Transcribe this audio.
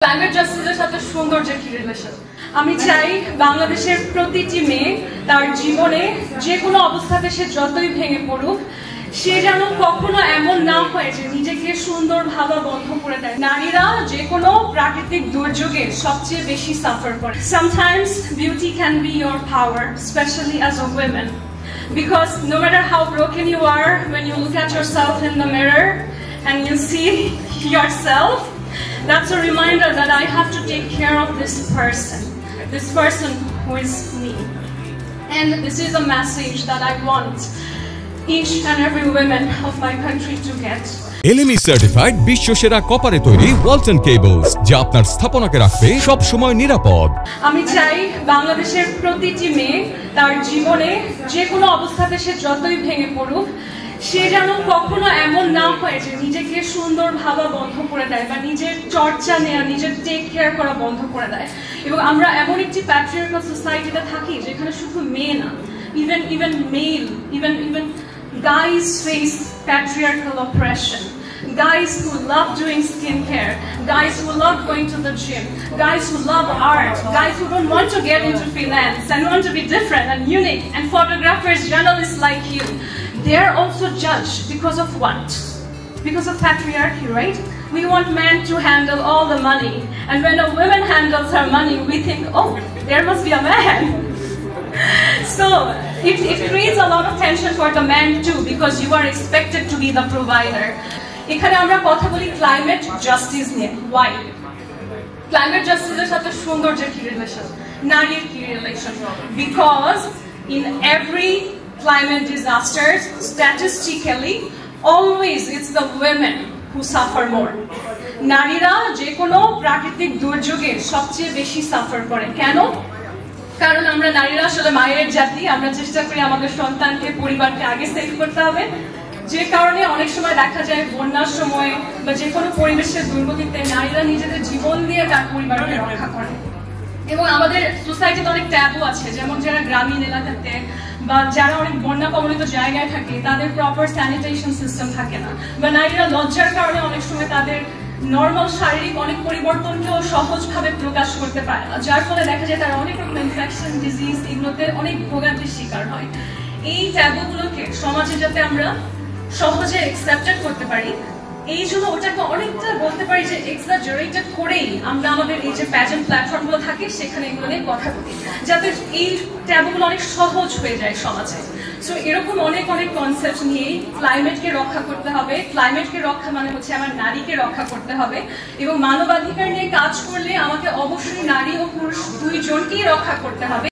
Climate জাস্টিসের সাথে সৌন্দর্যের কি রিলেশন? আমি চাই বাংলাদেশের প্রতিটি মেয়ে তার জীবনে যে কোনো অবস্থাতে সে যতই ভেঙে পড়ুক, সে যেন কখনো এমন না হয় যে নিজেকে সুন্দর ভাবা বন্ধ করে দেয়। নারীরা যে কোনো প্রাকৃতিক দুর্যোগে সবচেয়ে বেশি সাফার করে। Sometimes beauty can be your power, especially as a woman. Because no matter how broken you are, when you look at yourself in the mirror and you see yourself, that's a reminder that I have to take care of this person who is me. And this is a message that I want each and every woman of my country to get. LME certified বিশ্বসেরা কপারে তৈরি Walton cables, যা আপনার স্থাপনাকে রাখবে সব সময় নিরাপদ। আমি চাই বাংলাদেশের প্রতিটি মেয়ে তার জীবনে যে কোনো অবস্থাতে সে যতই ভেঙে পড়ুক, সে যেন কখনো এমন না হয় যে নিজেকে সুন্দর ভাবা বন্ধ করে দেয় বা নিজের চর্চা নেওয়া, নিজের টেক কেয়ার করা বন্ধ করে দেয়। এবং আমরা এমন একটি প্যাট্রিয়ার্কাল সোসাইটিতে থাকি যেখানে শুধু মেয়ে না, even male, even guys face patriarchal oppression. Guys who love doing skincare, guys who love going to the gym, guys who love art, guys who don't want to get into finance and want to be different and unique, and photographers, journalists like you. They are also judged because of what? Because of patriarchy, right? We want men to handle all the money, and when a woman handles her money, we think, oh, there must be a man. So it creates a lot of tension for the man too, because you are expected to be the provider. এখানে আমরা কথা বলি climate justice নিয়ে। Why? Climate জাস্টিসের সাথে সৌন্দর্যের কি relation, নারীর কি relation? Because in every climate disasters, statistically, always it's the women who suffer more. নারীরা যে কোনো প্রাকৃতিক দুর্যোগে সবচেয়ে বেশি সাফার করে। কেন? কারণ আমরা নারীরা আসলে মায়ের জাতি, আমরা চেষ্টা করি আমাদের সন্তানকে, পরিবারকে আগে সেভ করতে হবে। যে কারণে অনেক সময় দেখা যায় বন্যার সময় বা যে কোনো পরিবেশের দুর্গতিতে নারীরা নিজেদের জীবন দিয়ে তার পরিবারকে রক্ষা করে। এবং আমাদের সোসাইটিতে অনেক ট্যাবু আছে, যেমন যারা গ্রামীণ এলাকাতে বা যারা অনেক বন্যা কবলিত জায়গায় থাকে, তাদের প্রপার স্যানিটেশন সিস্টেম থাকে না, বা নারীরা লজ্জার কারণে অনেক সময় তাদের নর্মাল শারীরিক অনেক পরিবর্তনকেও সহজভাবে প্রকাশ করতে পারে না, যার ফলে দেখা যায় তারা অনেক রকম ইনফেকশন, ডিজিজ, এগুলোতে অনেক ভোগান্তির শিকার হয়। এই ট্যাবুগুলোকে সমাজে যাতে আমরা সহজে অ্যাকসেপ্টেড করতে পারি, এই জন্য ওটাকে অনেকটা বলতে পারি যে এক্সাজারেটেড করেই আমরা আমাদের এই যে প্যাজেন্ট প্ল্যাটফর্মগুলো থাকে সেখানে এগুলো নিয়ে কথা বলি, যাতে এই ট্যাবুগুলো অনেক সহজ হয়ে যায় সমাজে। সো এরকম অনেক কনসেপ্ট নিয়েই ক্লাইমেটকে রক্ষা করতে হবে। ক্লাইমেটকে রক্ষা মানে হচ্ছে আমার নারীকে রক্ষা করতে হবে, এবং মানবাধিকার নিয়ে কাজ করলে আমাকে অবশ্যই নারী ও পুরুষ দুইজনকেই রক্ষা করতে হবে।